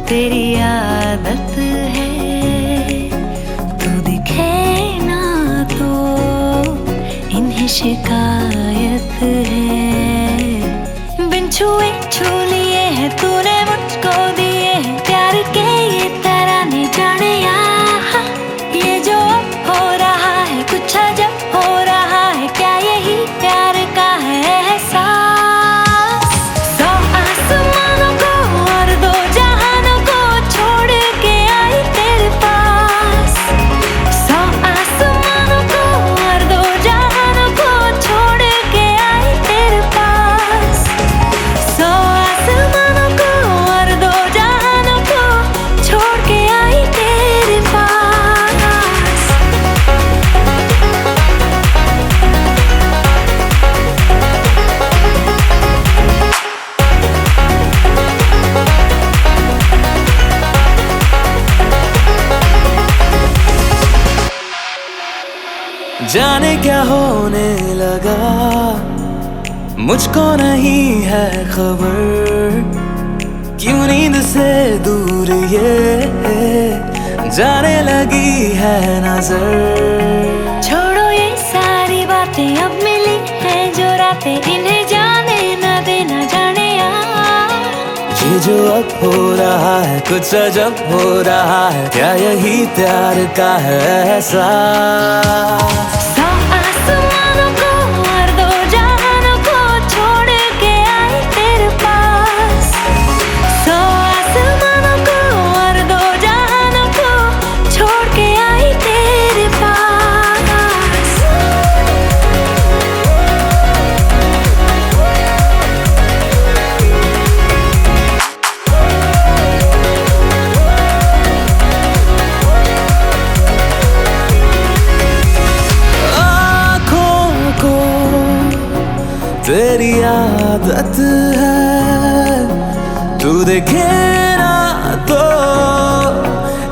तेरी आदत है, तू दिखे ना तो इन्हें शिकायत है। बिन छुए छू लिए है तूने मुझको दिए हैं प्यार के ये तराने, जाने यहाँ ये जो अब हो रहा है कुछ अजब हो रहा है, क्या यही प्यार का है एहसास। सौ आसमानों को और दो जहानों को छोड़ के आई तेरे पास। सौ आसमानों को और दो जहानों को छोड़ के आई तेरे पास। सौ आसमानों को और दो जहानों को छोड़ के आई तेरे पास। जाने क्या होने लगा, मुझको नहीं है खबर, क्यों नींद से दूर ये जाने लगी है नजर। छोड़ो ये सारी बातें, अब मिली है जो रातें, इन्हें जाने न देना, जाने ये जो अब हो रहा है कुछ अजब हो रहा है, क्या यही प्यार का है एहसास। सौ आसमानों को और दो जहानों को छोड़ के आई तेरे पास। सौ आसमानों को और दो जहानों को छोड़ के आई तेरे पास। तेरी आदत है, तू देखे ना तो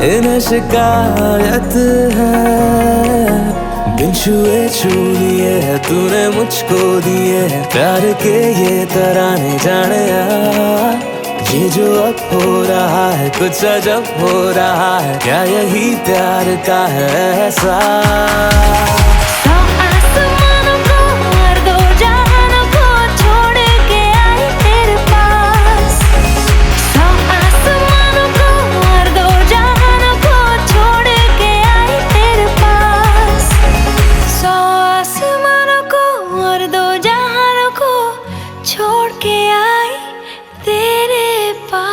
इन्हें शिकायत है। बिन छुए छू लिए है तूने मुझको दिए हैं प्यार के ये तराने, जाने ये जो अब हो रहा है कुछ अजब हो रहा है, क्या यही प्यार का है एहसास। छोड़ के आई तेरे पास।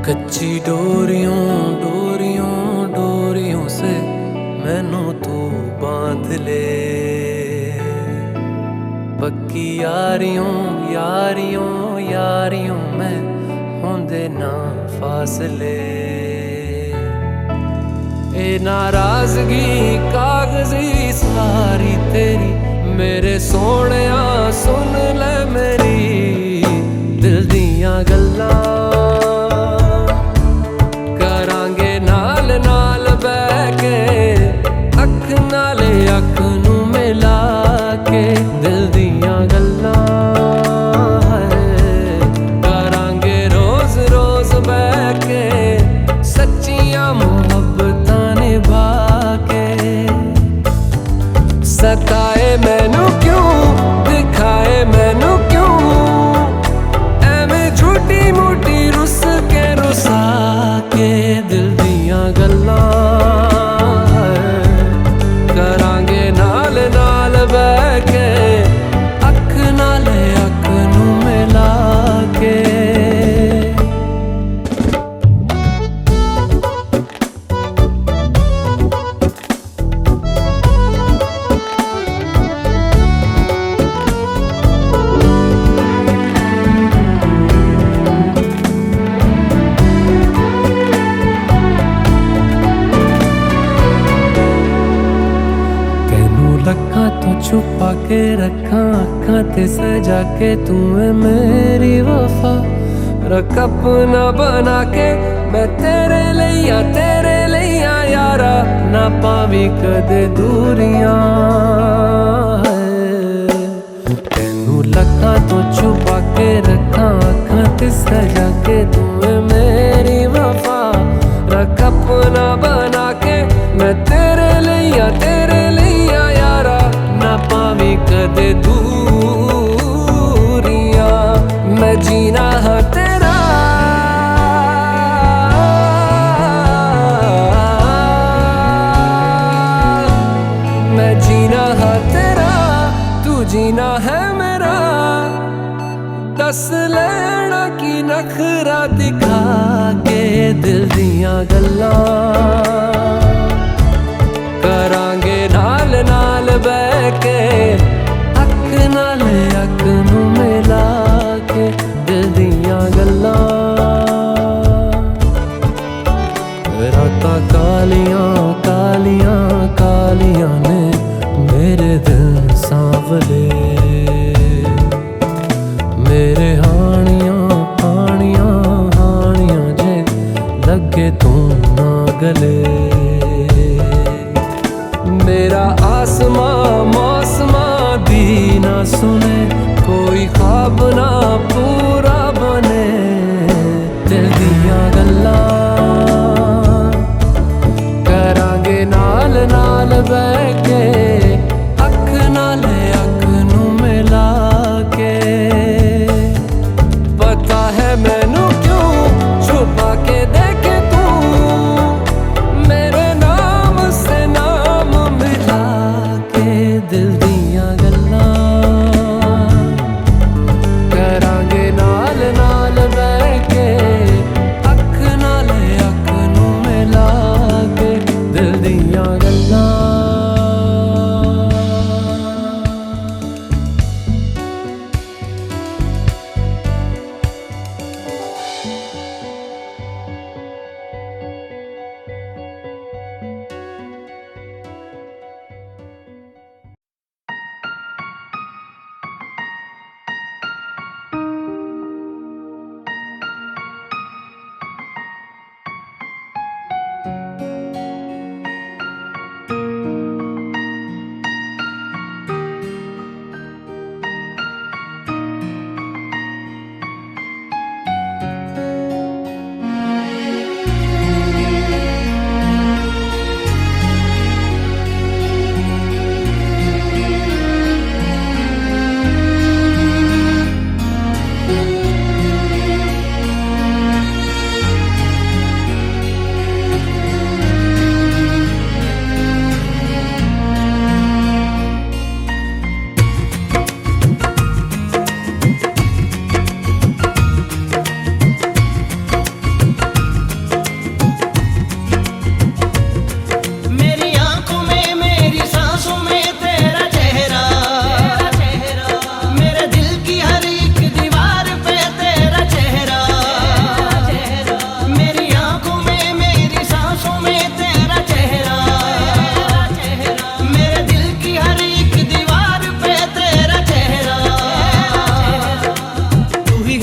कच्ची डोरियों डोरियों डोरियों से मैनू तू बांध ले, पक्की यारियों यारियों यारियों में होंदे ना फासले। ए नाराजगी कागजी सारी तेरी, मेरे सोहणिया सुन ले मेरी दिल दियां गल्लां। करांगे नाल नाल बैह के, अख नाले अख नू मिला के दिल दियां गल्लां। करांगे रोज रोज बैह के सच्चियां मुहब्बतां निभा के। सताए मैनू क्यों दिखाए मैनू क्यों, एवें झूठी मूठी रुस के रुसा के दिल दियां गल्लां। करांगे नाल नाल बैह के, अख नाल अख नू मिला के। लखां तो छुपा के रखा अखां ते सजा के, तू है मेरी वफा रख अपना बना के। मैं तेरे लिया यारा, ना पावी कदे दूरियां। तेनू लखां तो छुपा के रखा अखां ते सजा के, तू है मेरी वफा रख अपना बना के। मैं तेरे लिया यारा, ना पावी कदे दूरियां। मैं जीना हाँ तेरा, मैं जीना हाँ तेरा, तू जीना है मेरा। दस लेना की नखरा दिखा के दिल दियां गल्लां। करांगे नाल नाल बैह के, अख नाल अख नू मिला के दिल दियां गल्लां। रातां कालियां कालियां कालियां ने मेरे दिल सांवले, मेरे हानियां हानियां हानियां जे लगे तू ना गले। मेरा आसमां मौसमां दी ना सुने,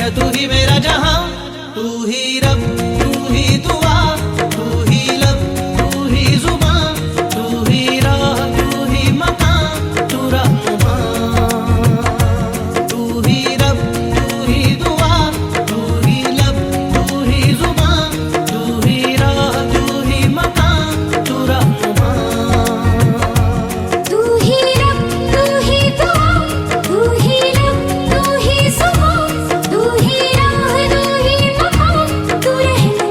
है तू ही मेरा जहां, तू ही रब, तू ही दुआ, तू ही लब, तू ही जुबान, तू ही राह, तू ही मकान, तू रहनुमा। तू ही रब, तू ही दुआ, तू ही लब, तू ही जुबान, तू ही राह, तू ही मकान, तू रहनुमा। तू ही रब, तू ही दुआ, तू ही लब, तू ही जुबान, तू ही राह, तू ही मकान, तू रहनुमा।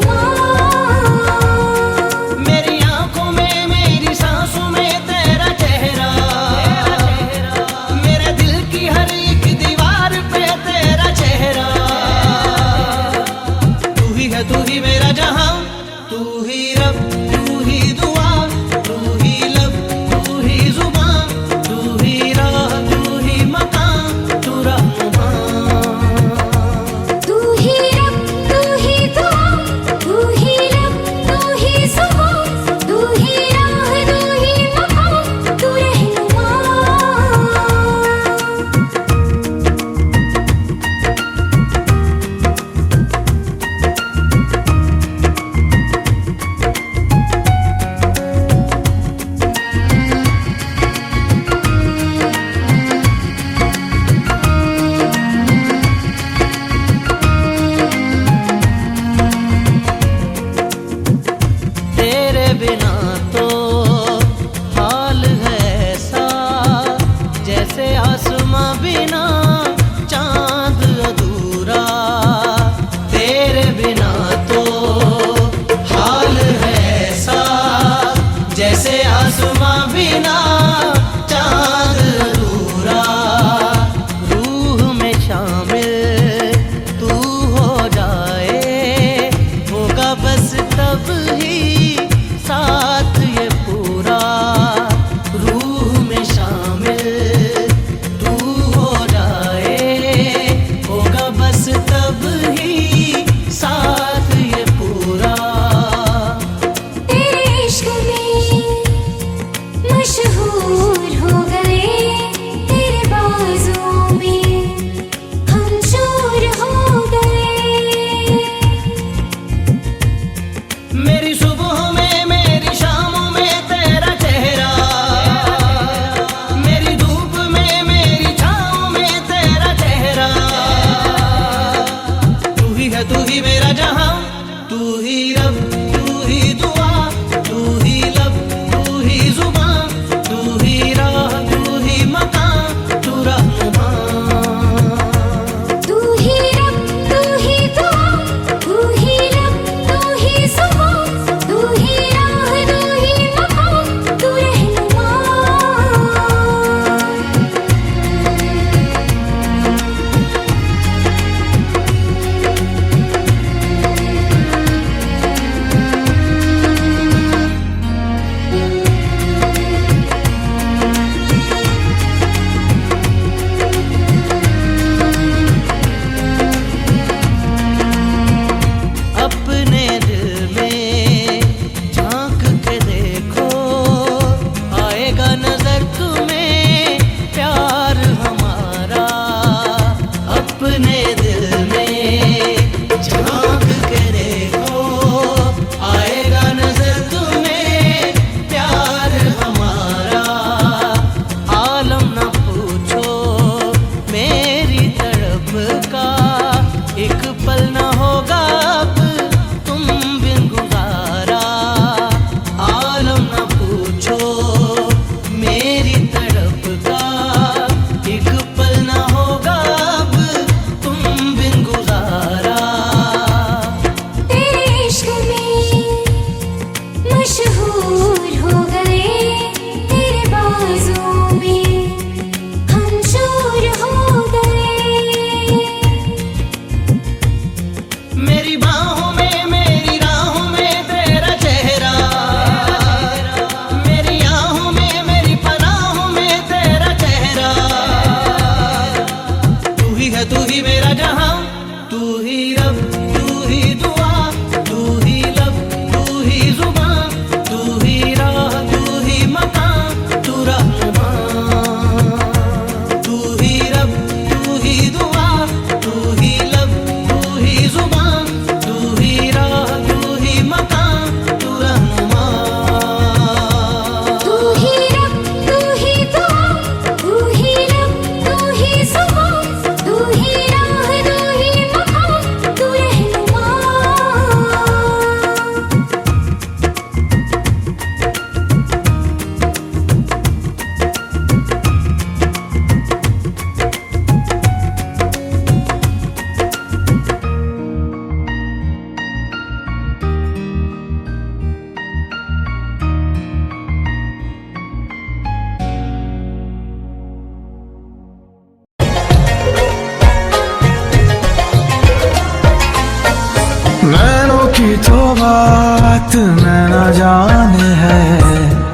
की तो बात मैं न जाने है,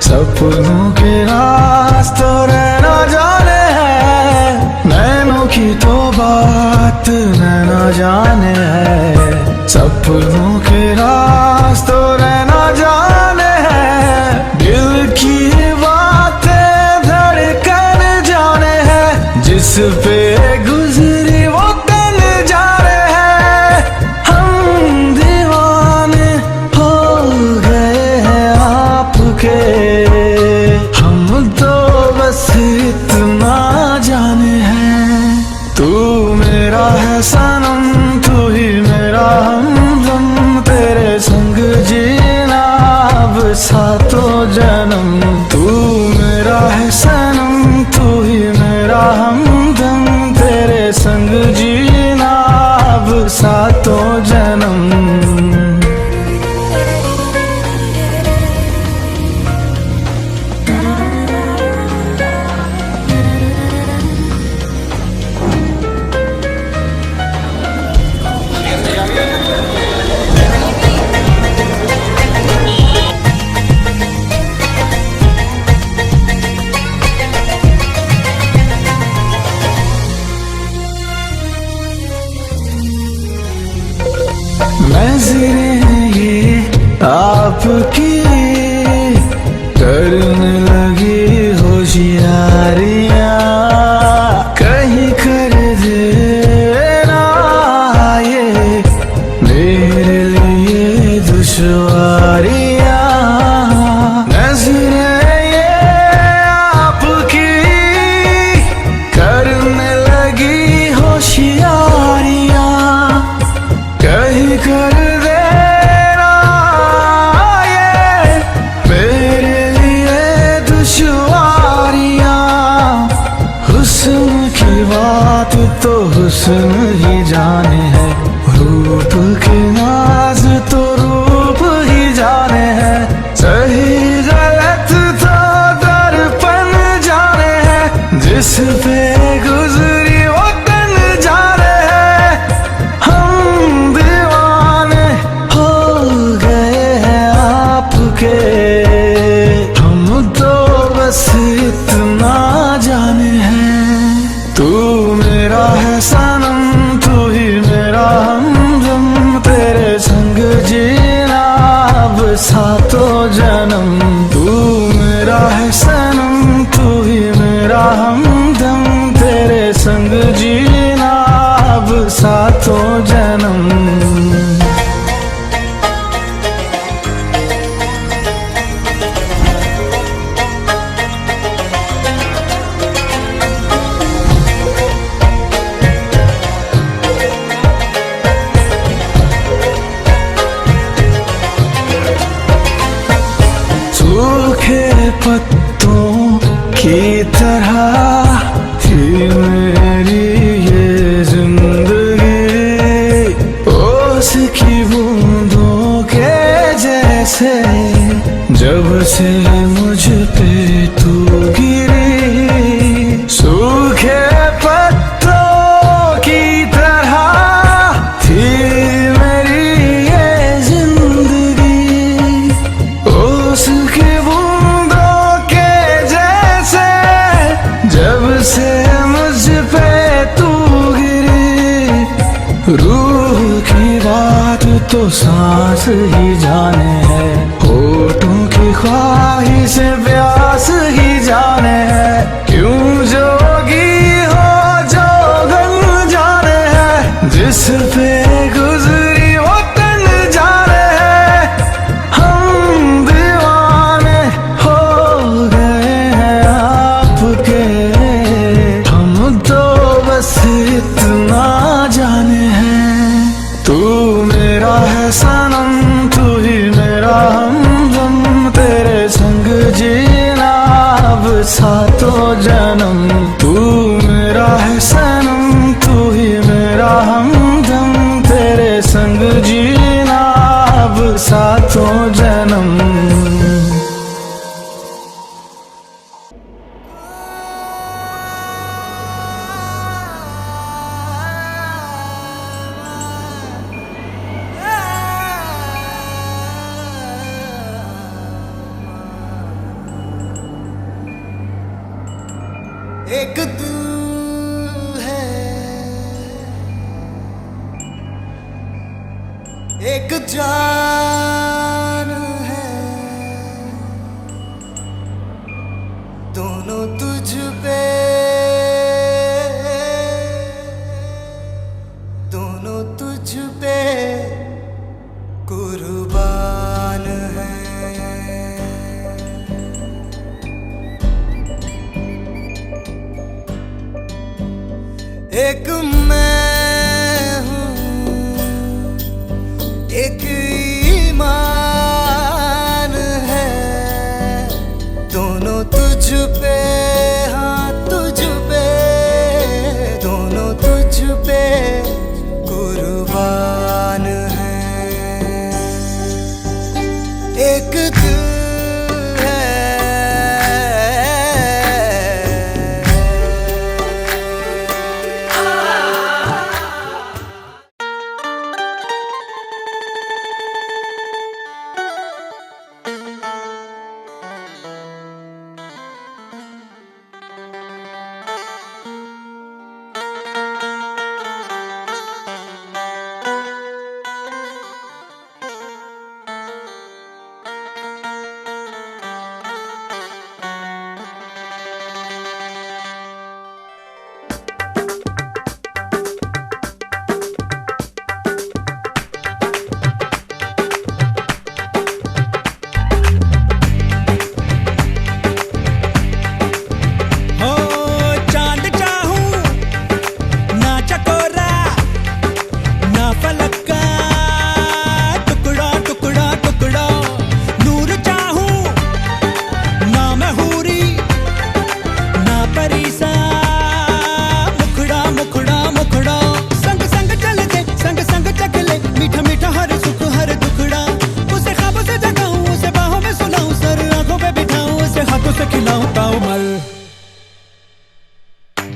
सपनों के रास्तों रहना जाने है। नैनों की तो बात मैं न जाने है, सपनों के रास्तों रहना जाने है। दिल की बातें धड़कन जाने है, जिस पे गुजरी वो तन जाने है। हम दीवाने हो गए हैं आपके, हम तो बस इतना जाने हैं। तू मेरा है सनम, तू ही मेरा हमदम, तेरे संग जीना अब सातों जन्म। तू मेरा है सनम, तू ही मेरा हमदम, तेरे संग जीना अब सातों जन्म। नजरें ये आपकी करने लगी होशियारियां, कहीं कर देना ये मेरे लिए दुश्वारियां। नजरें ये आपकी करने लगी होशियारियां, कहीं कर देना ये मेरे लिए दुश्वारियां। हुस्न की बात तो हुस्न ही जाने है, रूप के नाज तो रूप ही जाने है। सही गलत तो दर्पण जाने है, जिस पे गुजरी वो तन जाने है। हम दीवाने हो गए हैं आपके, हम तो बस इतना जाने हैं। तू मेरा है सनम, तू ही मेरा हमदम, तेरे संग जीना अब सातों जन्म। तू मेरा है सनम, तू ही मेरा हमदम, तेरे संग जीना अब सातों जन्म। सूखे पत्तों की तरह थी मेरी ये जिंदगी, ओस की बूंदों के जैसे जब से मुझ पे तू गिरी। सूखे पत्तों की तरह थी मेरी ये जिंदगी, ओस की बूंदों के जैसे जब से मुझ पे तू गिरी। रूह की बात तो सांस ही जाने है, होठों की ख्वाहिश प्यास ही जाने है। क्यों जोगी हो जोगन जाने है, जिस पे गुजरी वो तन जाने है। हम दीवाने हो गए हैं आपके, हम तो बस इतना जाने हैं। तू मेरा है सनम, तू ही मेरा हमदम, तेरे संग जीना अब सातों जन्म। तू मेरा है सनम, तू ही मेरा हमदम, तेरे संग जीना अब सातों जन्म। एक दिल है, एक जान है, दोनों तुझ पे, दोनों तुझ पे कुर्बान है। एक मैं हूँ, एक ईमान है, दोनों तुझ पे, हाँ तुझ पे, दोनों तुझ पे कुर्बान है। एक दिल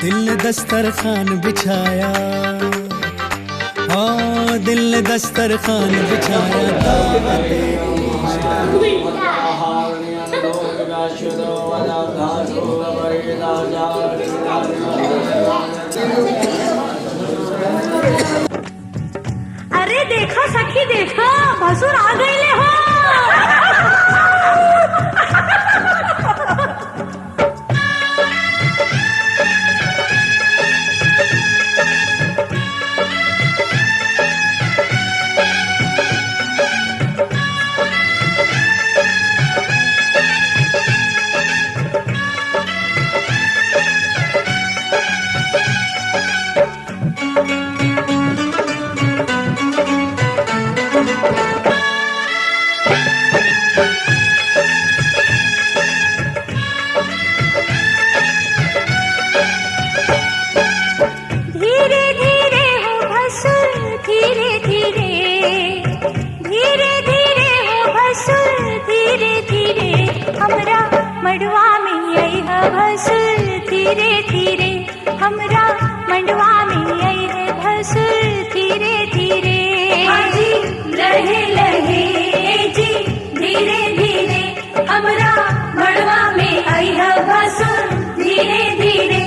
दिल ने दस्तरखान बिछाया, हाँ दिल ने दस्तरखान बिछाया। अरे देखो सखी देखो, भसुर आ गए हो। मड़वा में आई है भसुर धीरे धीरे, हमरा मंडवा में आई है भसुर धीरे धीरे। जी लहे लहे जी धीरे धीरे, हमरा मड़वा में आई है भसुर धीरे धीरे,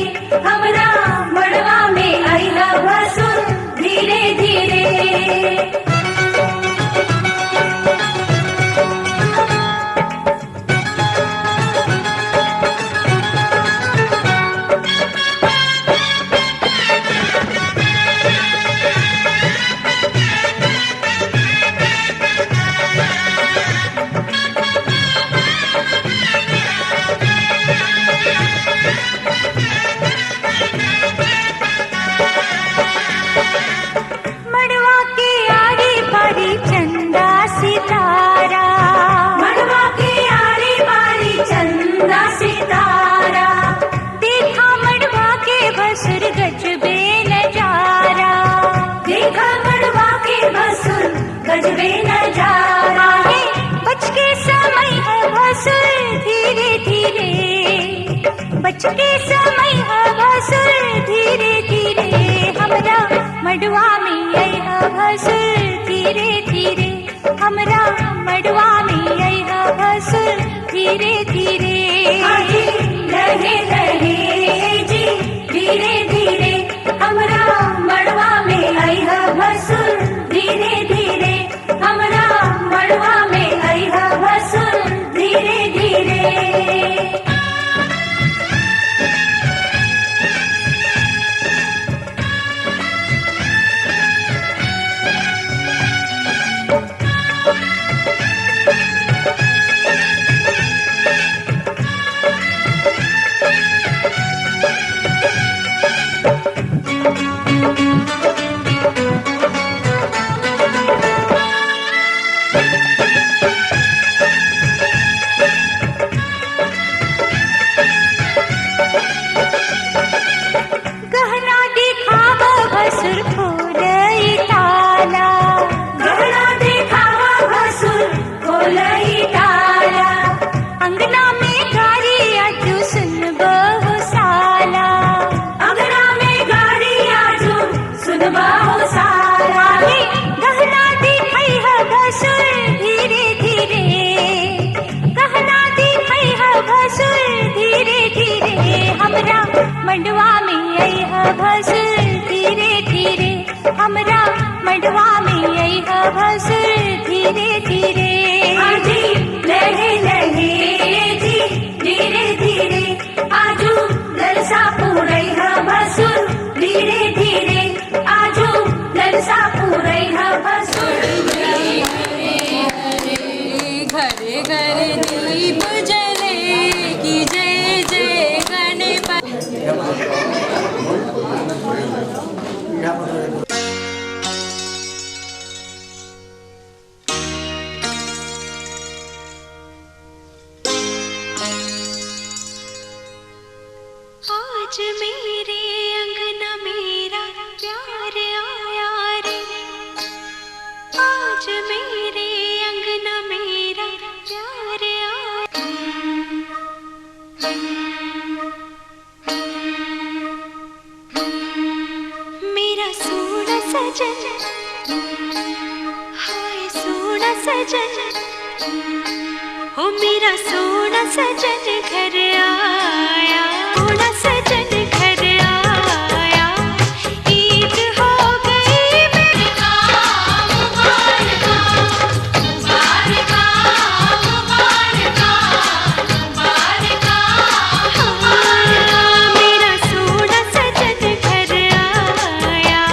हमरा मड़वा में आई है भसुर धीरे धीरे। गजबे नजारा है, बच के समय है भसुर धीरे धीरे, बच के समय है भसुर धीरे धीरे, हमरा मड़वा में आई है भसुर धीरे धीरे, हमरा मड़वा में आई है भसुर धीरे धीरे। लहे लहे जी मडवा में आई भसुर धीरे धीरे आजी लहे लहे जी धीरे धीरे आजू ललसा पूरई भसुर धीरे धीरे आजू ललसा पूरई भसुर घरे घरे दीप जले की जय जय गणपति आज मेरे अंगना मेरा प्यार आया रे आज मेरे अंगना मेरा प्यार आया मेरा सोना सजन हाय सोना सजन हो मेरा सोना सजन घर आया सोना सजन घर आया ईद हो गई मुबारका मुबारका मुबारका मुबारका मुबारका मेरा सोना सजन घर आया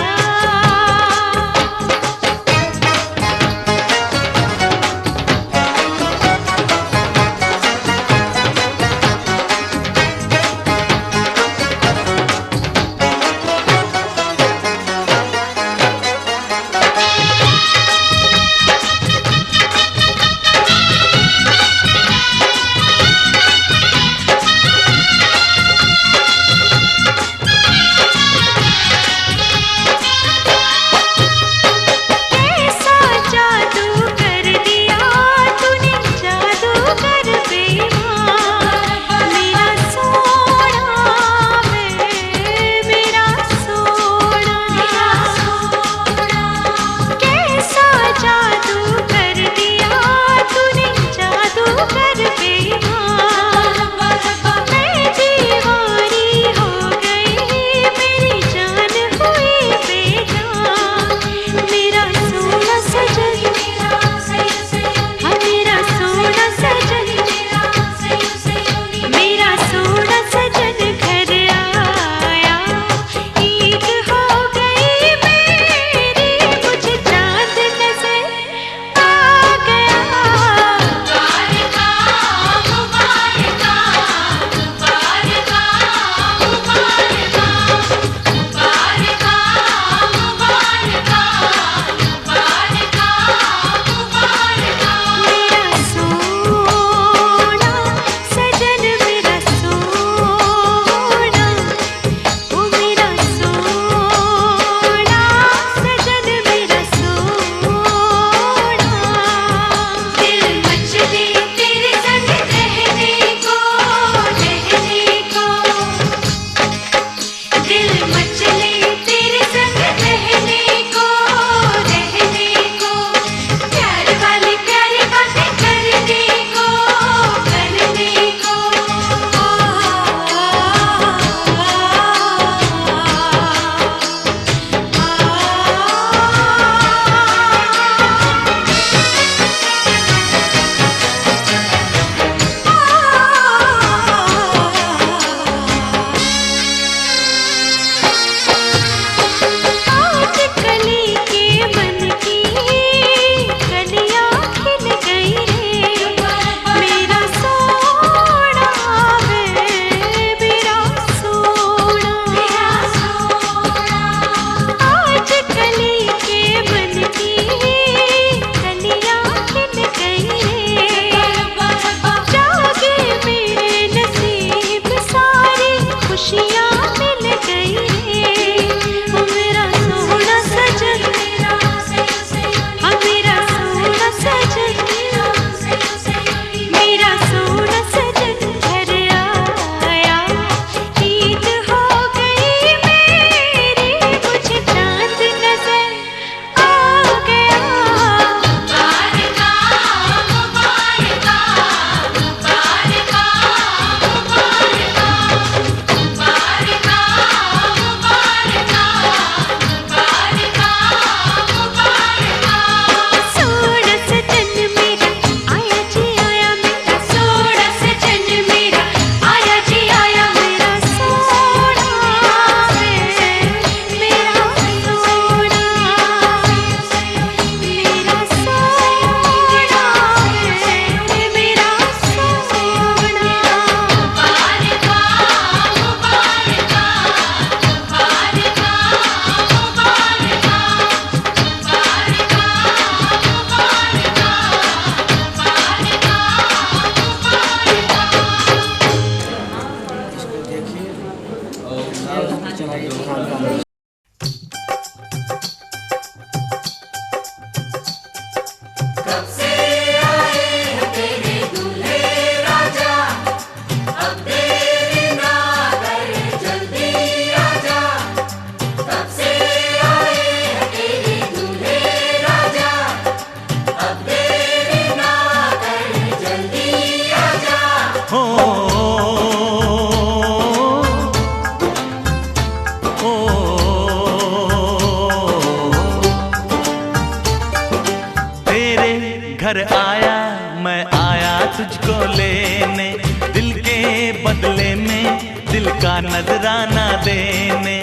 घर आया मैं आया तुझको लेने, दिल के बदले में दिल का नजराना देने।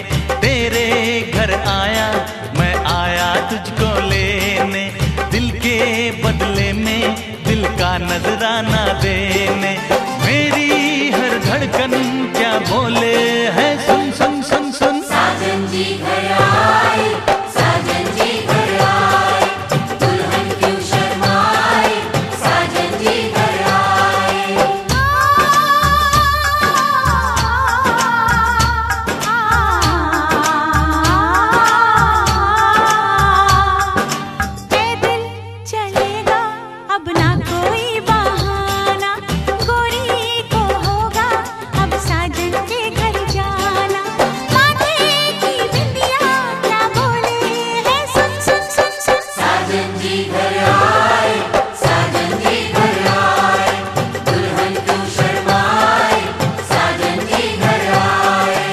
तेरे घर आया मैं आया तुझको लेने, दिल के बदले में दिल का नजराना देने। मेरी हर धड़कन क्या बोले है, सुन सुन सुन सुन। साजन जी घर आए, साजन जी घर आए, दुल्हन क्यों शर्माए, साजन जी घर आए। पैदल चलेगा अब ना कोई बहाना, गोरी को होगा अब साजन के घर जाना। माथे की बिंदिया क्या बोले है, सुन सुन सुन सुन। साजन जी घर आए, साजन जी घर आए, दुल्हन क्यों शर्माए, साजन जी घर आए।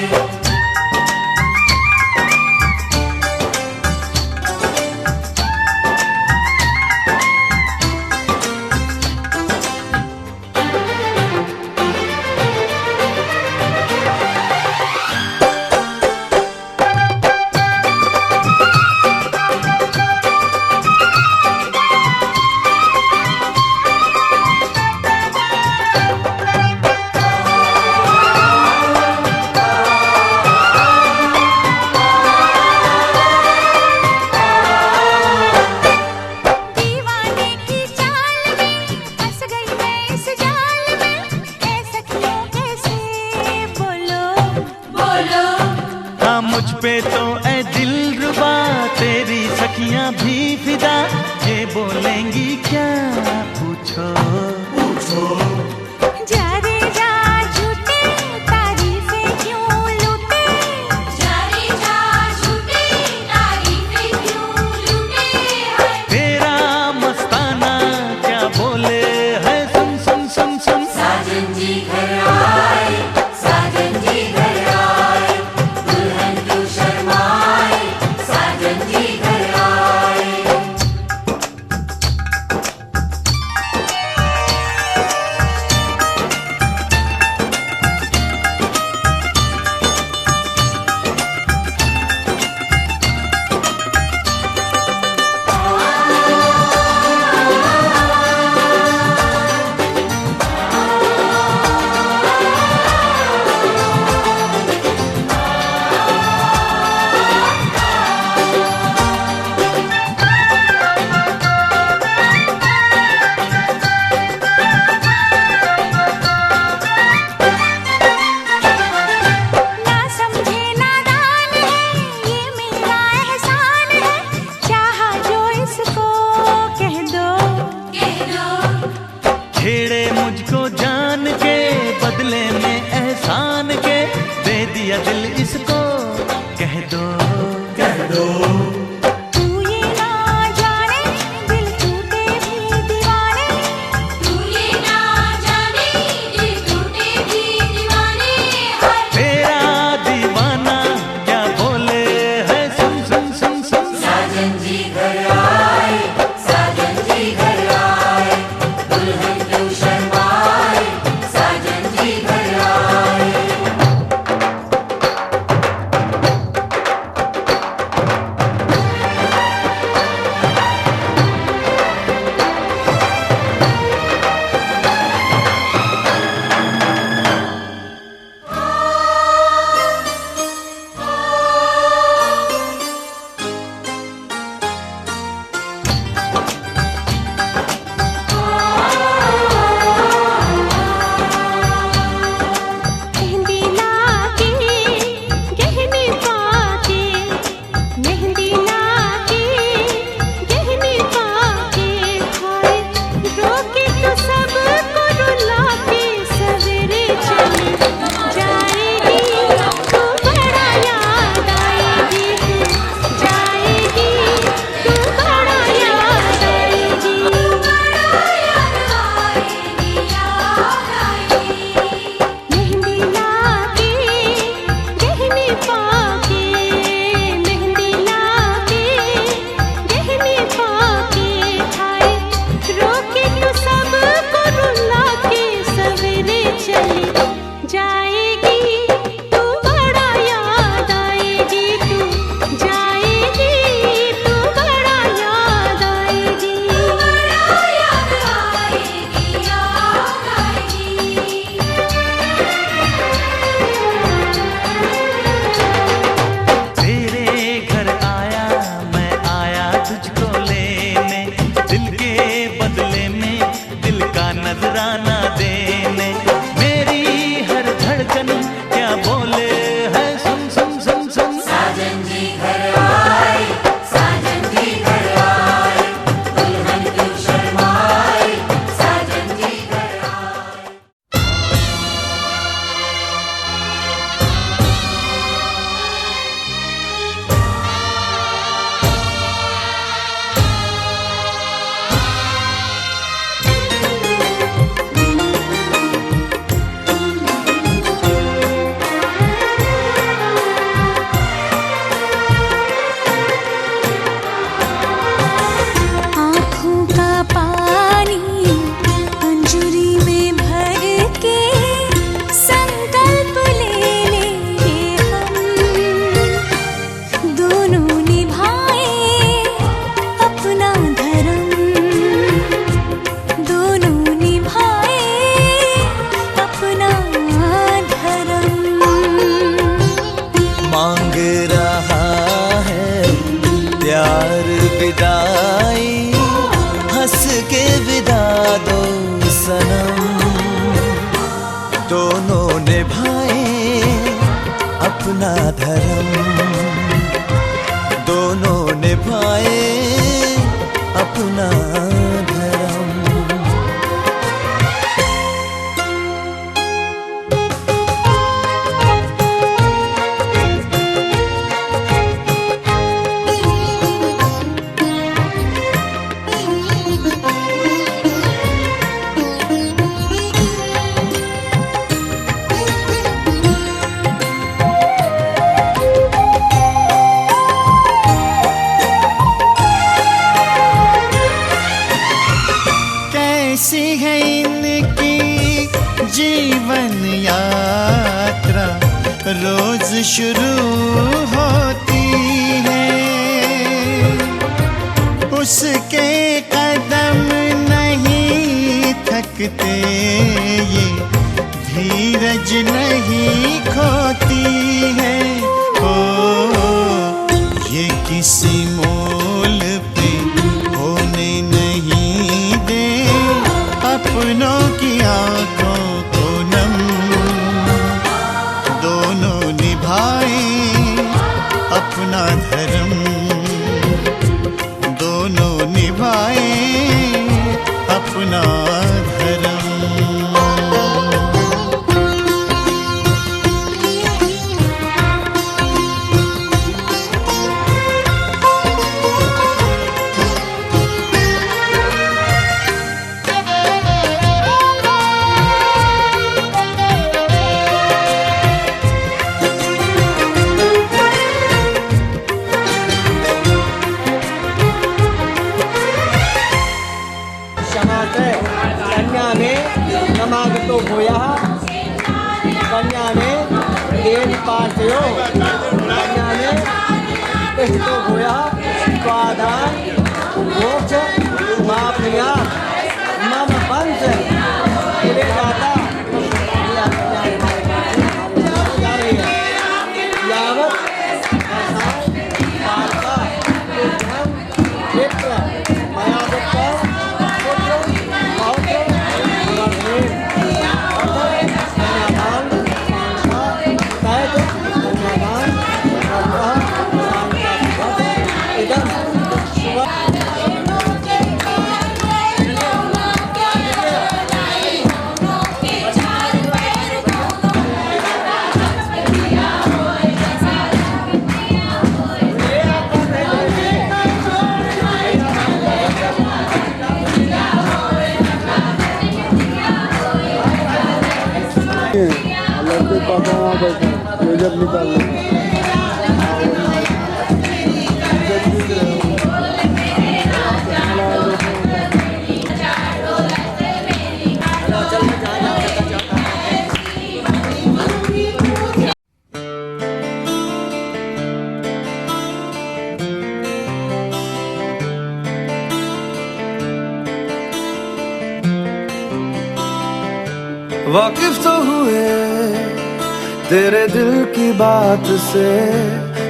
दीवाने की चाल में फंस गई मैं इस जाल में, ऐसा क्यों कैसे बोलो बोलो। हाँ मुझ पे तो ऐ दिल रुबा तेरी सखियां भी फिदा, ये बोलेंगी क्या पूछो पूछो। जा रे जा झूठे तारीफें क्यों लूटे, जा रे जा झूठे तारीफें क्यों लूटे है। तेरा मस्ताना क्या बोले है, सुन सुन सुन सुन। साजन जी घर आए, साजन जी घर आए, दुल्हन क्यों शर्माए, साजन जी घर आए। ना समझे नादान है, ये मेरा एहसान है, चाहा जो इसको कह दो कह दो। छेड़े मुझको जान के बदले में एहसान के, दे दिया दिल इसको कह दो कह दो। तू ये ना जाने दिल टूटे भी दीवाने, तू ये ना जाने दिल टूटे भी दीवाने है। तेरा दीवाना क्या बोले है, सुन सुन सुन सुन। साजन जी घर आए, साजन जी घर आए, दुल्हन क्यों शर्माए, साजन जी घर आए। अपना धर्म दोनों निभाए अपना धर्म। मांग रहा है प्यार विदाई, हंस के विदा दो सनम। दोनों निभाए अपना धर्म, दोनों निभाए अपना धर्म। कैसी है इनकी जीवन यात्रा, रोज शुरू होती है। उसके कदम नहीं थकते, ये धीरज नहीं खोती है। ओ ये किसी मोल पे होने नहीं दे अपनों की आंखों को नम। दोनों निभाए अपना धर्म, दोनों निभाए अपना धर्म। कन्याने नमागतो भूयः, कन्याने देवी पार्थयो, कन्याने इष्टो भूयः, स्वादान मोक्ष मापनीया मम पंच पूरे दाता। यावत मित्र मया दत्ता लड़के पापा वहाँ बैठे ये जब निकाल वाकिफ तो हुए तेरे दिल की बात से,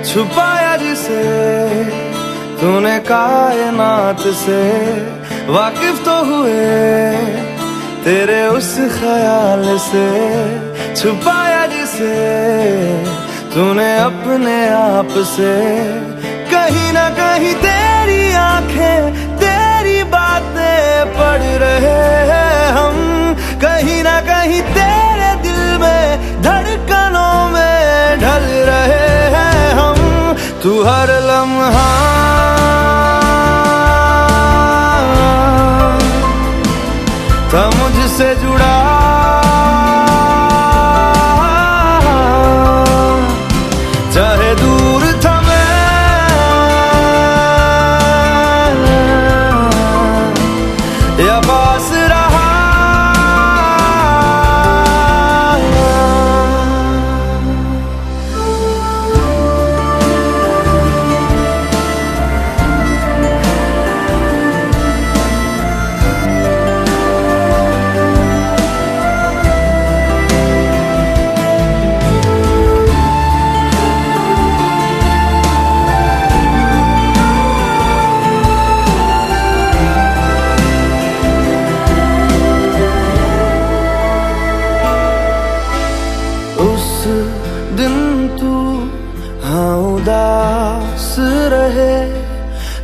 छुपाया जिसे तूने कायनात से। वाकिफ तो हुए तेरे उस ख्याल से, छुपाया जिसे तूने अपने आप से। कहीं ना कहीं तेरी आंखें तेरी बातें पढ़ रहे हैं हम, कहीं ना कहीं तेरे दिल में धड़कनों में ढल रहे हैं हम। तू हर लम्हा था मुझसे जुड़ा, चाहे दूर था मैं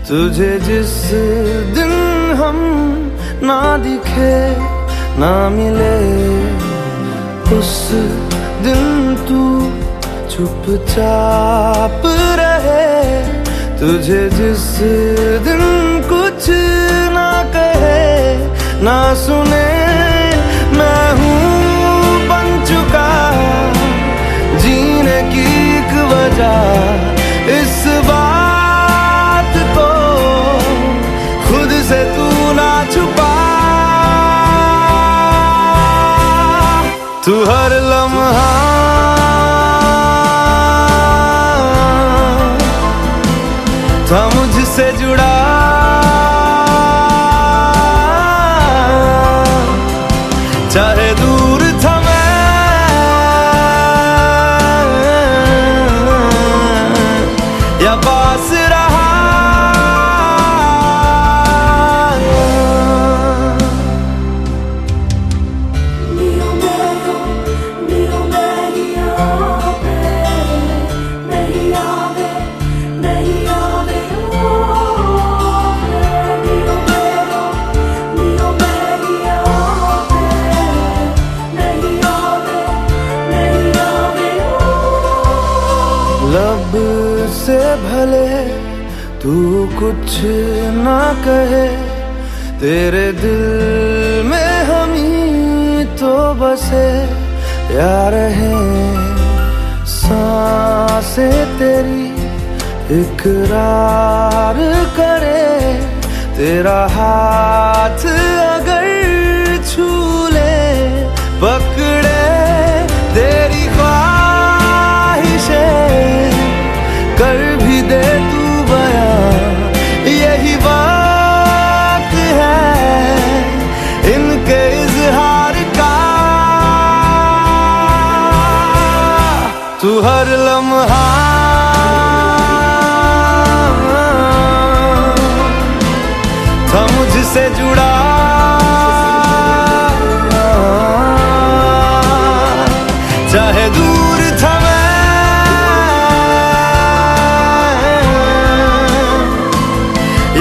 तुझे जिस दिन हम ना दिखे ना मिले, उस दिन तू चुपचाप रहे। तुझे जिस दिन कुछ ना कहे ना सुने, मैं हूँ बन चुका जीने की एक वजह। इस बात को खुद से तू ना छुपा। तू हर लम्हा था मुझसे जुड़ा, चाहे दूर था मैं या पास रहा। लब से भले तू कुछ ना कहे, तेरे दिल में हम ही तो बसे या रहे। सांसें तेरी इकरार करे, तेरा हाथ अगर छू ले पकड़े तेरी ख्वाहिशें कर भी दे तू बयां। यही वक्त है इनके इजहार का। तू हर लम्हा था मुझसे जुड़ा, चाहे दूर था मैं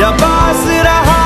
या पास रहा।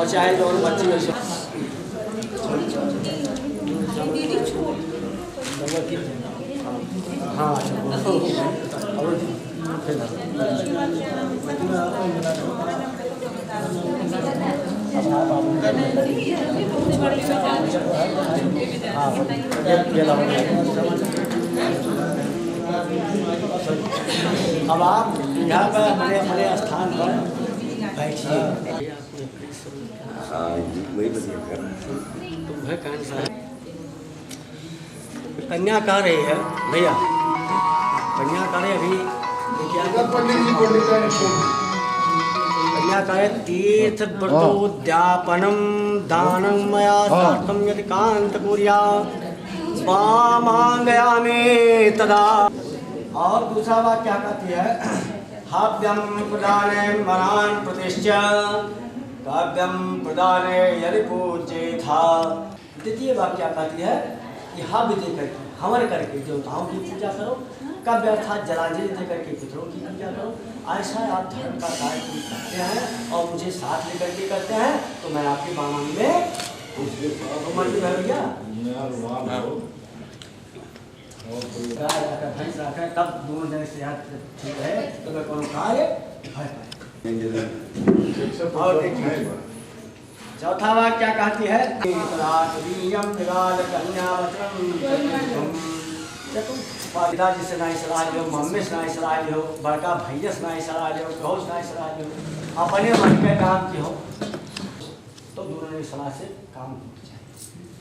और चाहे दोनों बच्चे वैसे हाँ अब आप यहाँ पर अपने अपने स्थान पर बैठिए। तुम्हें कौन सा है? कन्या कह रही है भैया, कन्या कह रही अभी कन्या कह रहे तीर्थ व्रतोद्यापनम दानं मया सार्थम यदि कांत कुर्या मांगयामि तदा। और दूसरा बात क्या कहती है? हाव्यम प्रदाने मनान प्रतिष्ठ काव्यम प्रदाने यदि पूज्य था। द्वितीय बात क्या कहती है कि हव्य दे करके हवन करके देवताओं की पूजा करो, काव्य अर्थात जलांजलि दे करके पितरों की पूजा करो। ऐसा आप धर्म का कार्य करते हैं और मुझे साथ लेकर के करते हैं तो मैं आपके बामांग में मंदिर है भैया तब दोनों जने से याद ठीक है तो मैं कौन कार्य और देखिए चौथा वाक्य क्या कहती है? पिताजी से नहीं सलाह लो, मम्मी से नहीं सलाह लो, बड़का भैया से नहीं सलाह लो, बहू से नहीं सलाह लो, अपने मन के काम की हो तो दोनों ने सलाह से काम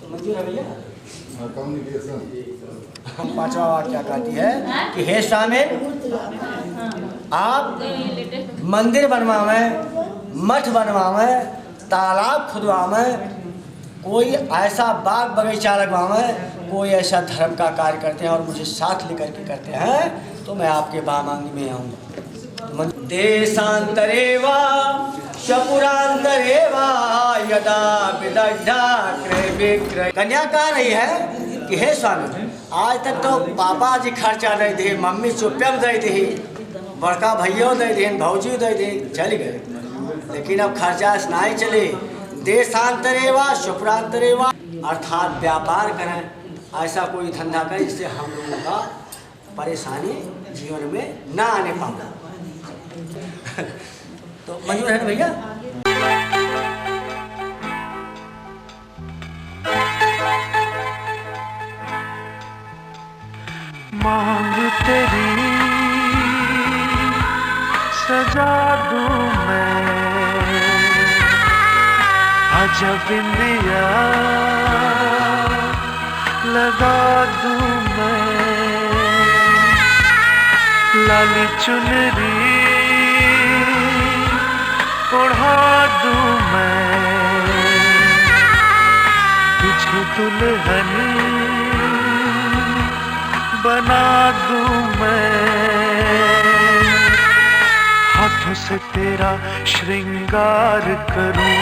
तो मंजूर है भैया। पांचवा वाक्य क्या कहती है कि हे स्वामी आप मंदिर बनवावे, मठ बनवावे, तालाब खुदवावे, कोई ऐसा बाग बगीचा लगवावे, कोई ऐसा धर्म का कार्य करते हैं और मुझे साथ लेकर के करते हैं तो मैं आपके बामांग में आऊँगा। देशांतरे वा शपुरांतरे वा यदा विदग्धा क्रय विक्रय। कन्या कह रही है कि हे स्वामी आज तक तो पापा जी खर्चा दे दी, मम्मी चुप्पम दे दी, बड़का भैया दे दी, भौजी दे दी, चल गए, लेकिन अब खर्चा नहीं चले। देशांतरे वा शुक्रांतरे वा अर्थात व्यापार करें, ऐसा कोई धंधा करें जिससे हम लोगों का परेशानी जीवन में ना आने पाए। तो मंजूर है ना भैया? मांग तेरी सजा दूं मैं, अजब बिंदिया लगा दूं मैं, लाली चुनरी ओढ़ा दूं मैं, तुझे दुल्हन बना दूं मैं, हाथों से तेरा श्रृंगार करूं,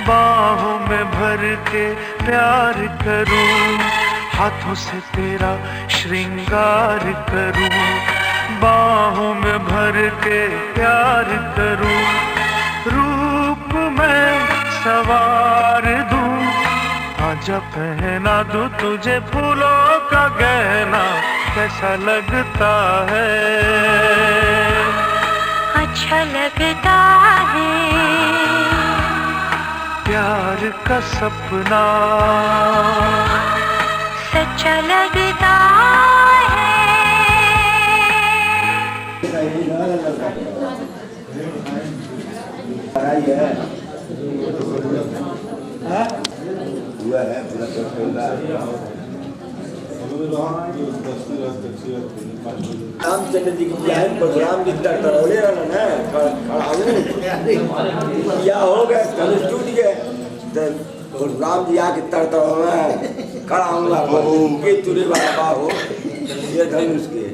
बाहों में भर के प्यार करूं, हाथों से तेरा श्रृंगार करूं, बाहों में भर के प्यार करूं, रूप में सवार दूं, आजा पहना दूं तुझे फूलों का गहना, कैसा लगता है? अच्छा लगता है प्यार का सपना, सच्चा लगता है। रामचंद्र जी की है परशुराम जी तरौले रहना या हो गए धनुष टूट गए तो राम जी आके तरतरौना खड़ा होगा के तुरे वाला बाहो ये धनुष के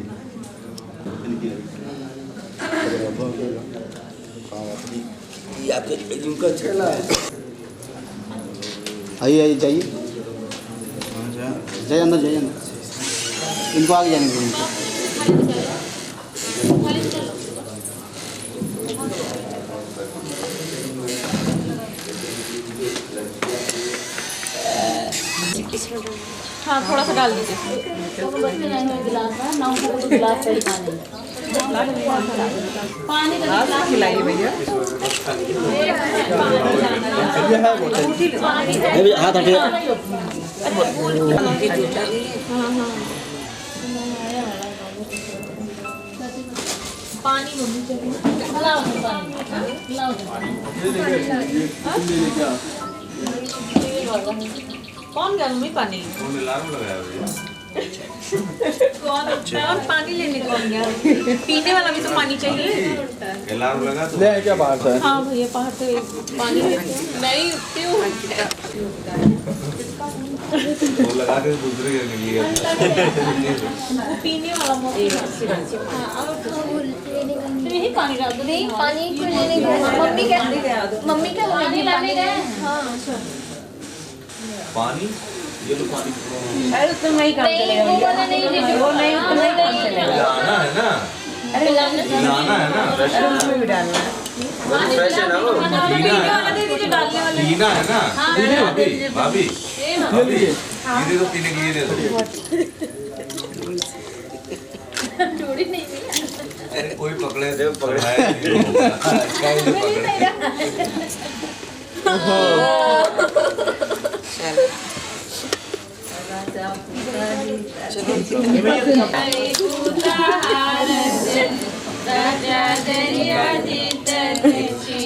या के इनका चला आइए आइए जाइए जाइए अंदर जाइए अंदर, इनको आगे जाने दीजिए इनको। हाँ थोड़ा सा डाल दीजिए। पानी खिलाइए भैया। हाथ हटे। पानी कौन गया मम्मी पानी? कौन पानी लेने कौन गया? पीने वाला भी तो पानी चाहिए। अलार्म लगा तो ले क्या बाहर से? हाँ भैया बाहर से पानी लेते हैं। मैं ही उठती हूँ। वो लगा के दूसरे के लिए वो पीने वाला यही पानी डाल दो। नहीं पानी क्यों लेने गए? मम्मी क्या पानी लाने गए? हाँ पानी ये तो पानी अरे उसमें वही काम चलेगा। वो वाला नहीं लेंगे। वो नहीं काम चलेगा। लाना है ना, अरे लाना है ना, अरे उसमें भी डालना है। फ्रेश है ना वो, पीना है ना। भाभी भाभी भाभी ये दे दो, पीने के लिए दे दो। चूड़ी नहीं मिला। अरे कोई पकड़े दे, पकड़ाए नहीं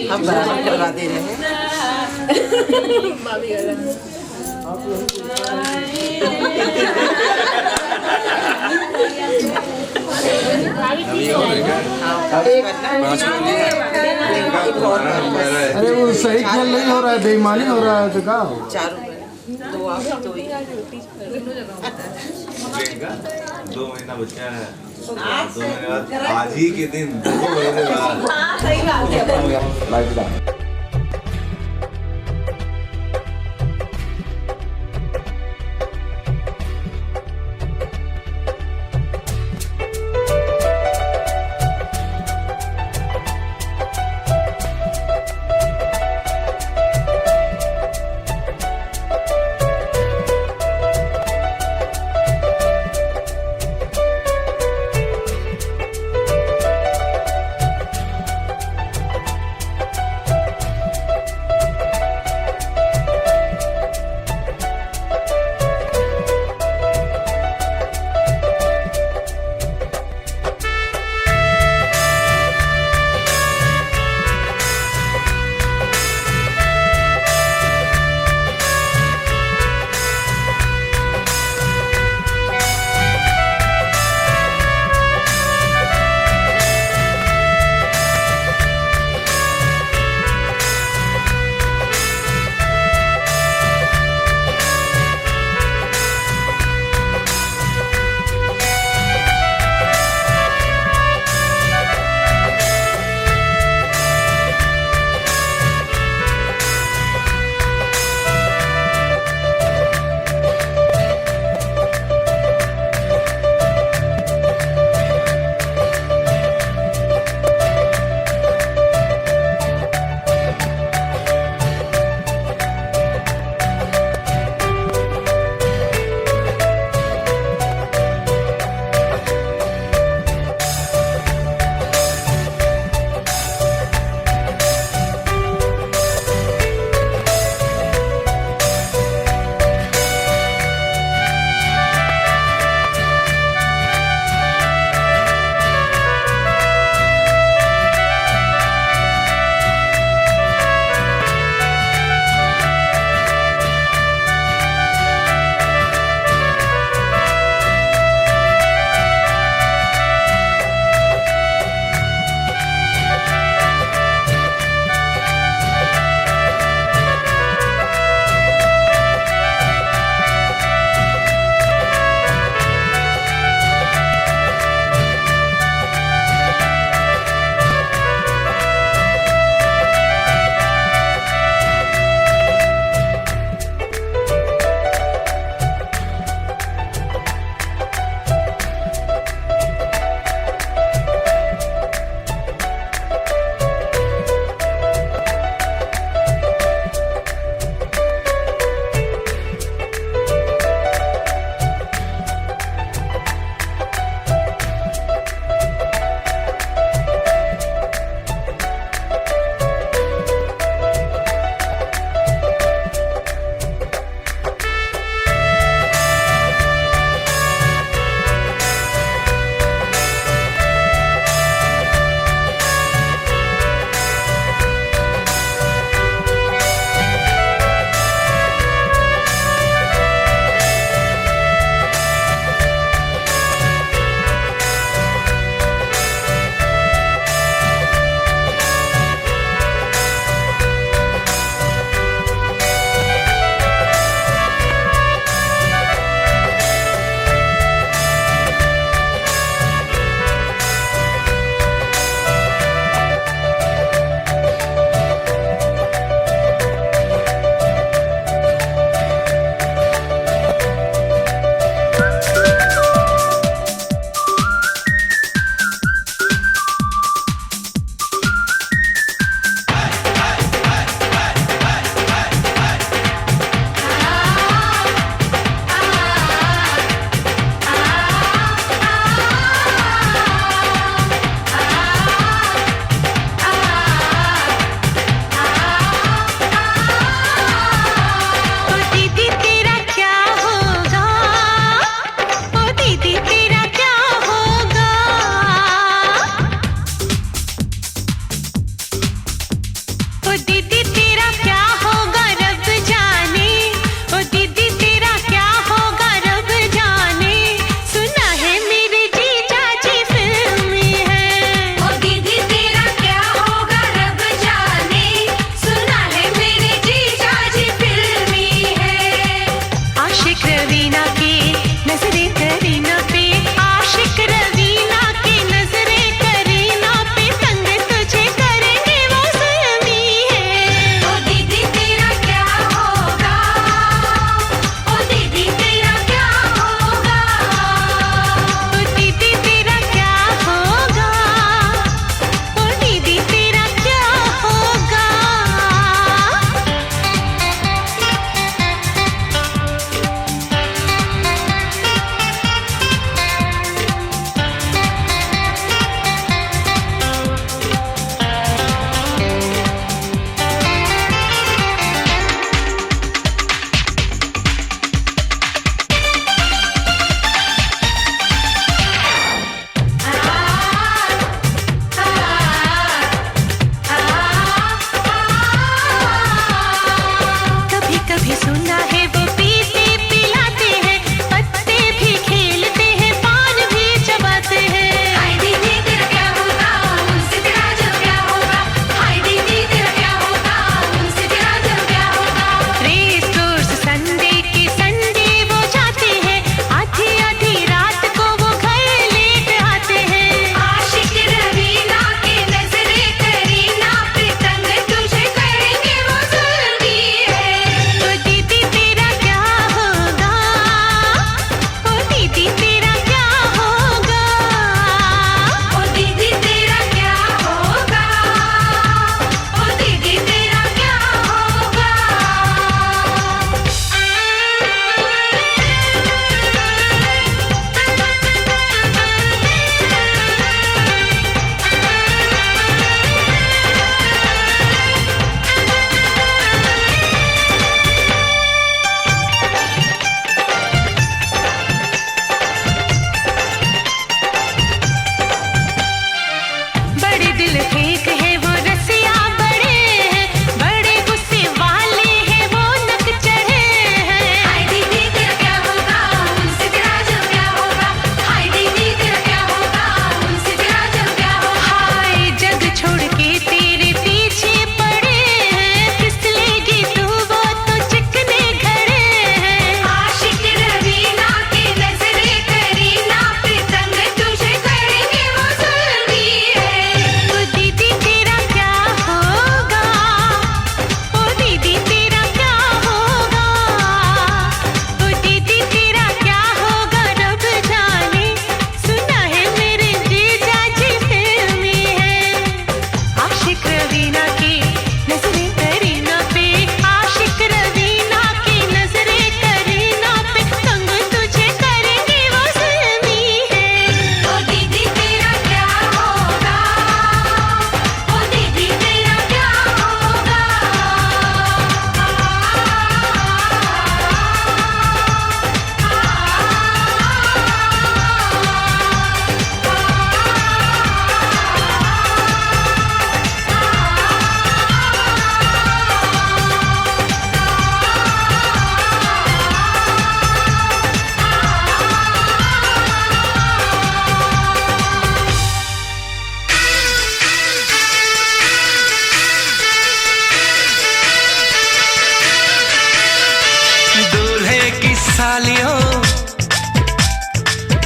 हम बराबर करवा दे रहे हैं। अरे वो सही खेल नहीं हो रहा है, बेईमानी हो रहा है तो का? 4 रुपए 2 आप 2 ही। 2 महीना बचा है, 2 महीने बाद आज ही के दिन 2 महीने बाद। हाँ सही बात है।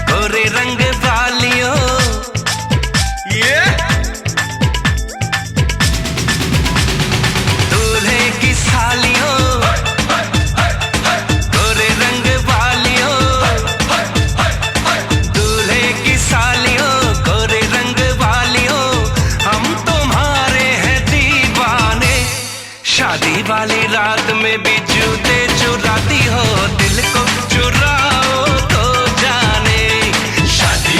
गोरे रंग वालियों दूल्हे की सालियों गोरे रंग वालियों दूल्हे की सालियों गोरे रंग वालियों हम तुम्हारे हैं दीवाने शादी वाली रात में भी जूते चुराती हो दिल को चुराओ तो जाने शादी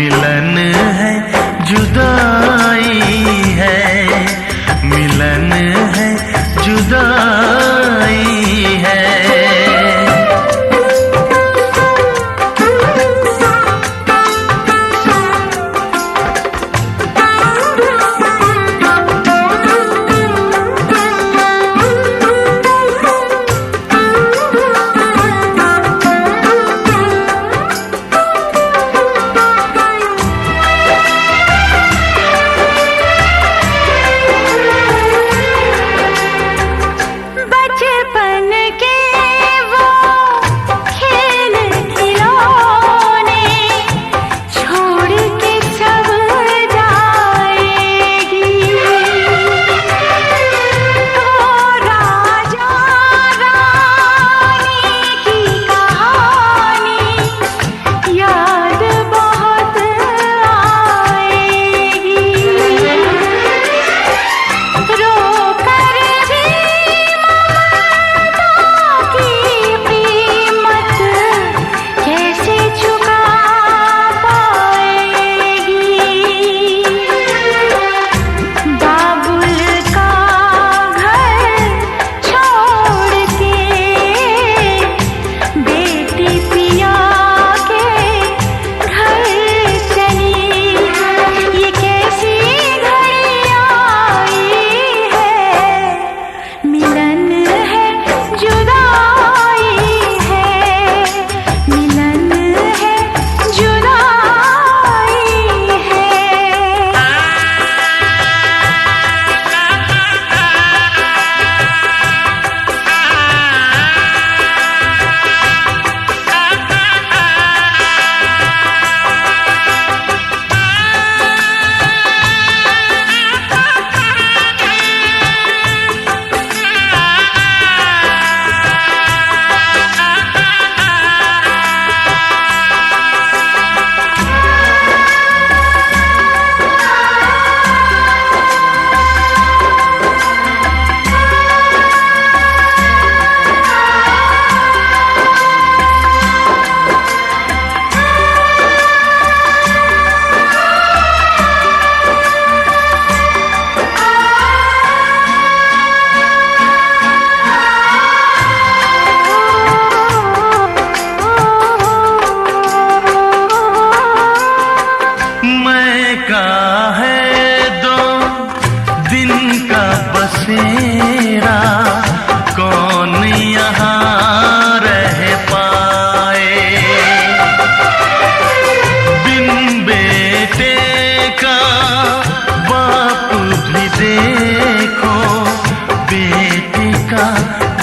मिलन है जुदाई है, मिलन है जुदाई है।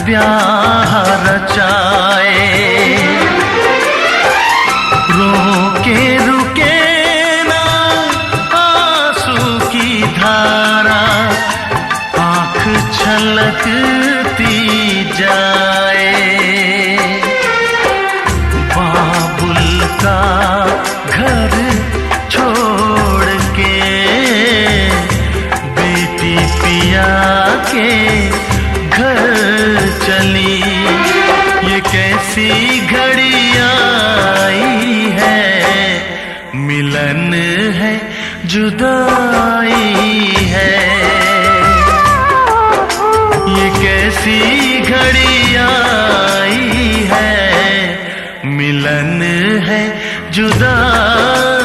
ब्याह रचाए, रोके रुके ना आंसू की धारा, आँख छलकती जाए। बाबुल का घर छोड़ के बेटी पिया के घर चली, ये कैसी घड़ी आई है। मिलन है जुदाई है, ये कैसी घड़ी आई है। मिलन है जुदाई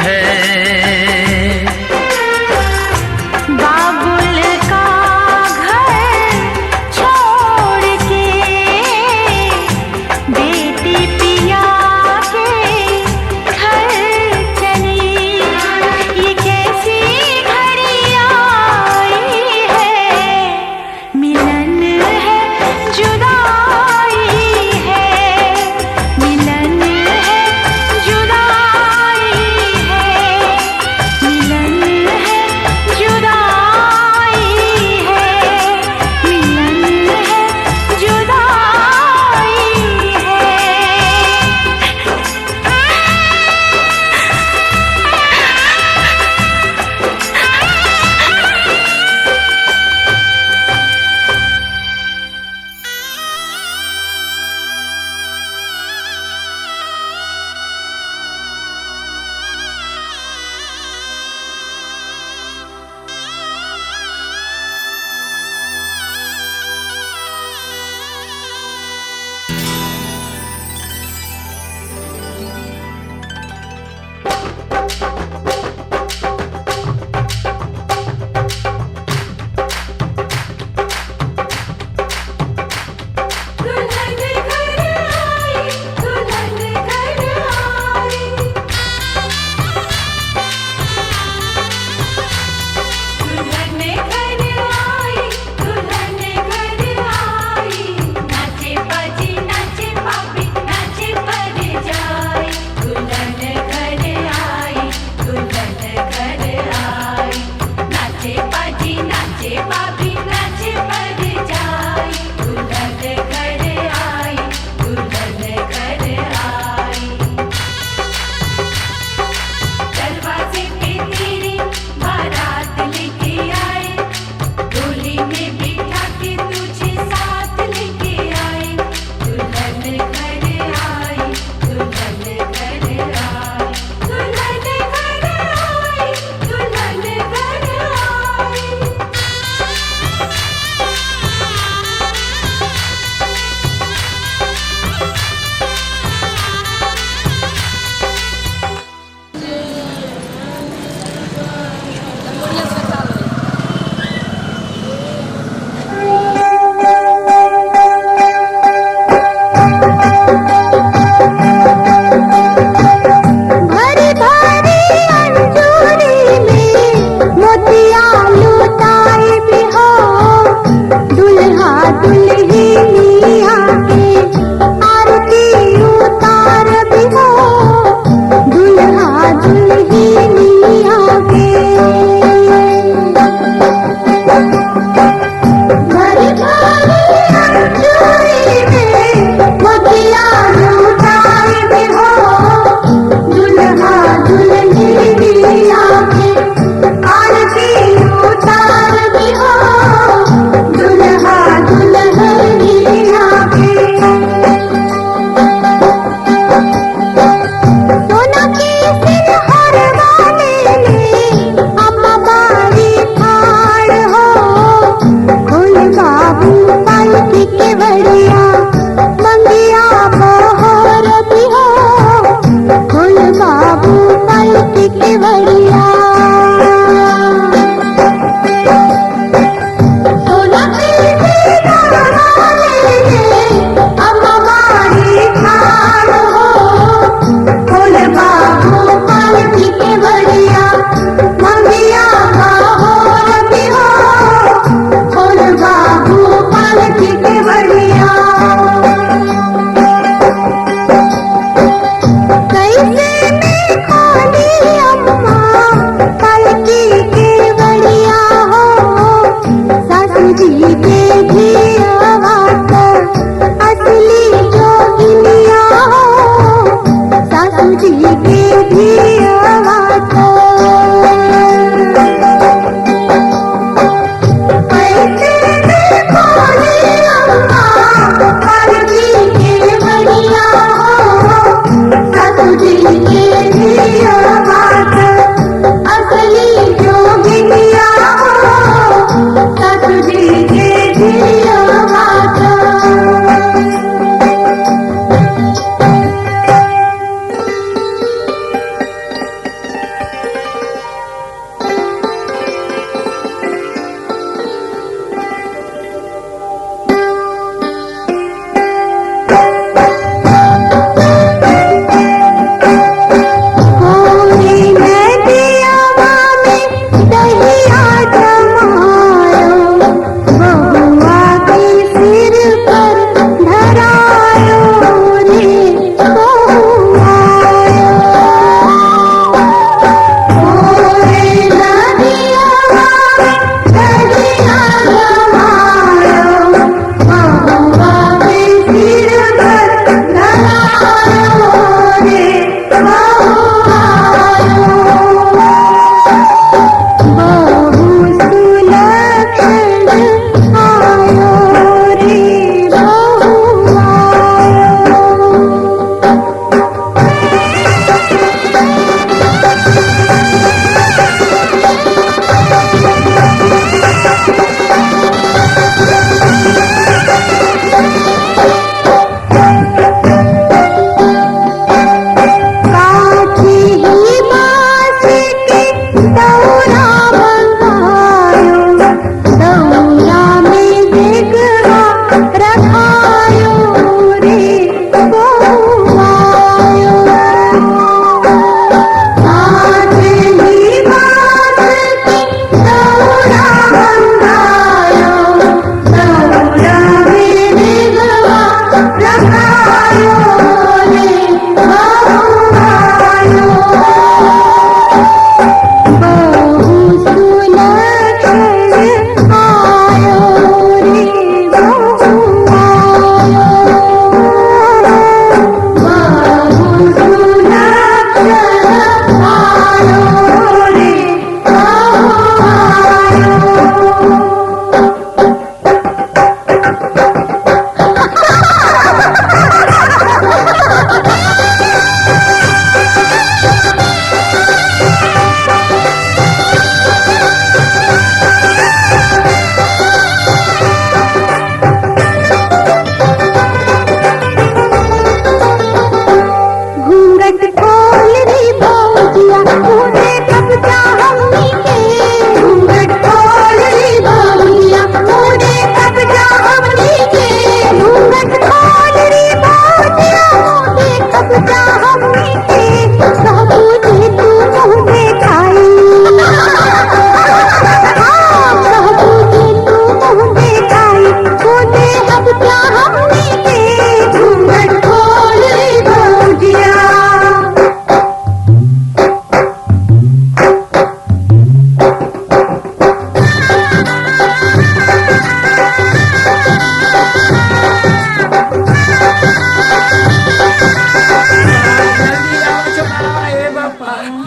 है। जुदाई है, मिलन है जुदाई।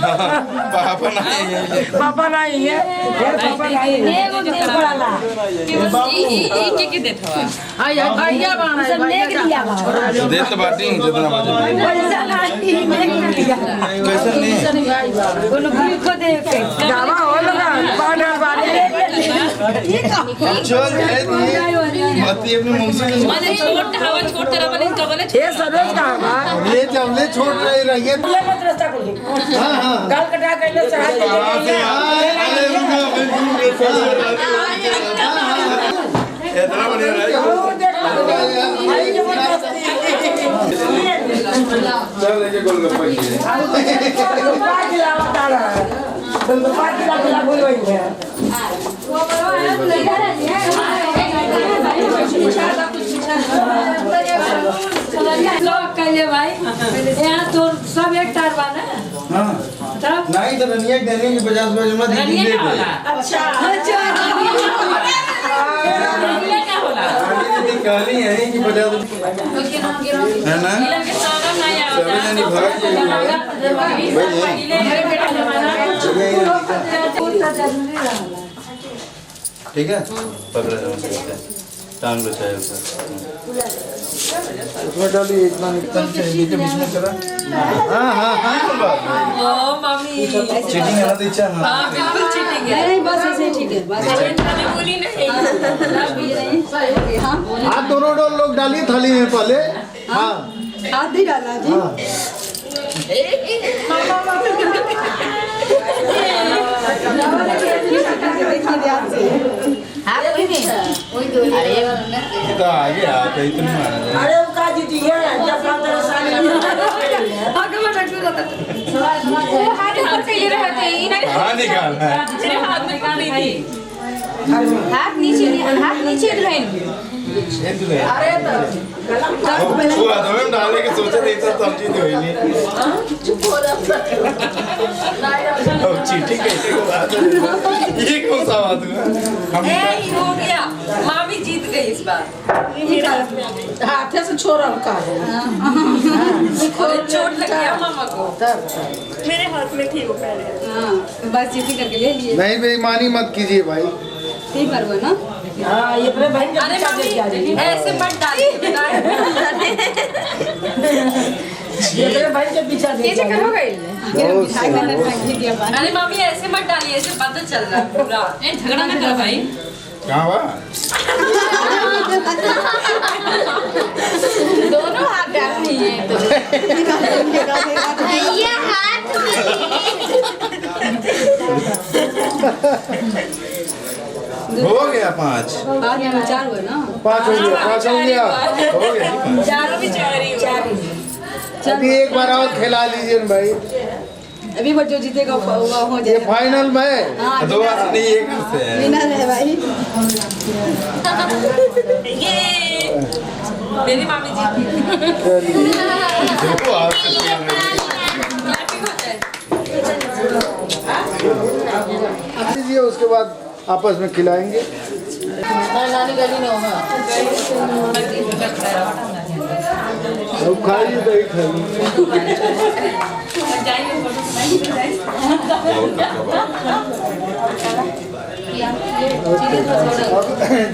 पापा नहीं है पापा नहीं है पापा नहीं है एगो दे पड़ाला के देत हवा आया भैया बाना सब लेके दिया दे तो बाटी जितना बजे पैसा नहीं लेके दिया कैसे नहीं कोनो भी को दे के गावा हो लगा पाउडर वाले चल मती अपने मुंह से माने छोट हवा छोट तरह वाले कबले ये सरोज का बा ये जमले छोड़ रही रहिए ले मत रास्ता को हां हां गाल कटा के ले चढ़ा के इतना बढ़िया रहा चल लेके गोलगप्पा भाई यहाँ तो सब एक तार बाना नहीं तो रनिया देने की 50 रुपए जमा दे दीजिए अच्छा अच्छा काली है कि 50 है ना सभी जनी भाग ठीक है पकड़ा टांग लो चाहे उसमें डालिए इतना निकल चाहिए बीच में करा हाँ हाँ हाँ ओ मम्मी चीटिंग है ना तो इच्छा हाँ हाँ बिल्कुल चीटिंग है नहीं बस ऐसे ठीक है बस मैंने बोली नहीं आप दोनों लोग डालिए थाली में पहले हाँ हाथ ही डाला जी तो आगे आता इतना अरे वो का जीती है जब 15 साल आगे मत रखो हाथ ऊपर से ये रहते हैं कहाँ निकालना है तेरे हाथ में निकाल दी हाथ नीचे रहे अरे वो हाथों में डालने के सोचे नहीं तो सब्जी तो हुई नहीं अब चीटिंग कैसे को बात है ये कौन सा बात हुआ हो गया मामी जीत गई इस बार हाथ से छोड़ा उनका चोट लग गया मामा को मेरे हाथ में थी वो पहले बस जीती करके ले लिए नहीं बेईमानी मत कीजिए भाई ठीक पर वो ना हाँ ये अपने बहन के ऐसे मत डालिए ये अपने बहन के पीछे कैसे करो गई अरे मामी ऐसे मत डालिए ऐसे पता चल रहा है पूरा झगड़ा ना करो भाई कहाँ हुआ दोनों हाथ डालनी है तो भैया हाथ हो गया 5 4 हुए ना 5 हो गया 5 हो गया हो गया 4 भी 4 ही अभी एक बार और खिला लीजिए ना भाई अभी वो जो जीतेगा वो हो ये जाएगा फाइनल में दो हाथ नहीं एक से है विनर है भाई ये मेरी मामी जीती दो हाथ से लीजिए उसके बाद आपस में खिलाएंगे अब खाइए तो ही खाइए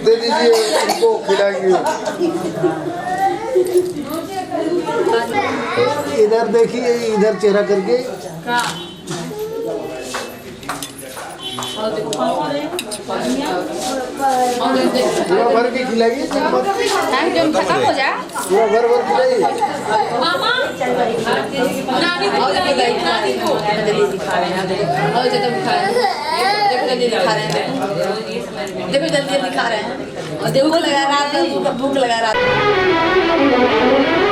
दे दीजिए उनको खिलाएंगे इधर देखिए इधर चेहरा करके पूरा भर के खिलाइए खत्म हो जाए पूरा भर खिलाइए मामा नानी को नानी को दिखा रहे हैं और जब दिखा रहे हैं देखो जल्दी दिखा रहे हैं देखो जल्दी दिखा रहे हैं और देखो लगा रहा है भूख लगा रहा है